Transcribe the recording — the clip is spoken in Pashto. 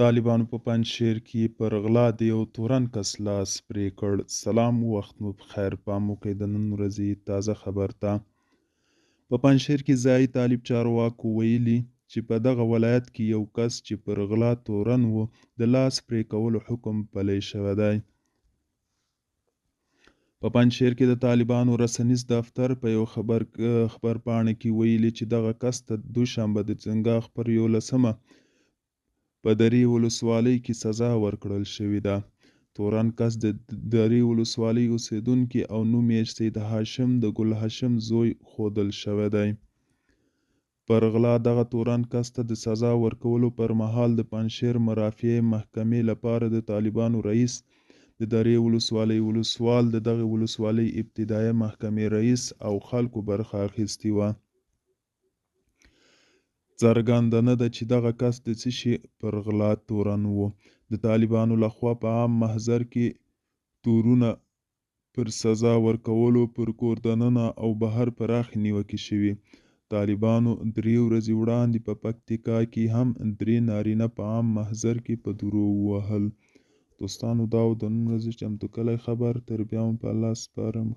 طالبانو په پنجشیر کې پر غلا د یو تورن کس لاس پرې کړ. سلام، وخت مو بخیر. پام وکړئ د نن ورځې تازه خبر ته. په پنجشیر کې ځایي طالب چارواکو ویلي چې په دغه ولایت کې یو کس چې پر غلا تورن و د لاس پرې کولو حکم پلی شوی دی. په پنجشیر کې د طالبانو رسنیز دفتر په یو خبرپاڼه کې ویلي چې دغه کس ته دوشنبه د چنګاښ پر 11 په درې ولسوالۍ کې سزا ورکړل شوې ده. تورن کس د درې ولسوالۍ اوسیدونکي او نوم یې سید هاشم د ګل هاشم زوی ښودل شوی دی. پر غلا دغه تورن کس ته د سزا ورکولو پر مهال د پنجشیر مرافعې محکمې لپاره د طالبانو رئیس، د درې ولسوالۍ ولسوال، د دغه ولسوالۍ ابتدایه محکمې رئیس او خلکو برخه اخیستې وه. څرګنده نه ده چې دغه کس د څه شي پر غلا تورن و. د طالبانو لخوا په عام محضر کې تورونه پر سزا ورکولو پر کور دننه او بهر پراخې نیوکې شوي. طالبانو 3 ورځې وړاندې په پکتیکا کې هم 3 نارینه په عام محضر کې په درو ووهل. دوستانو، دا و د نن ورځې چمتو کلی خبر. تر بیا هم په الله سپارم.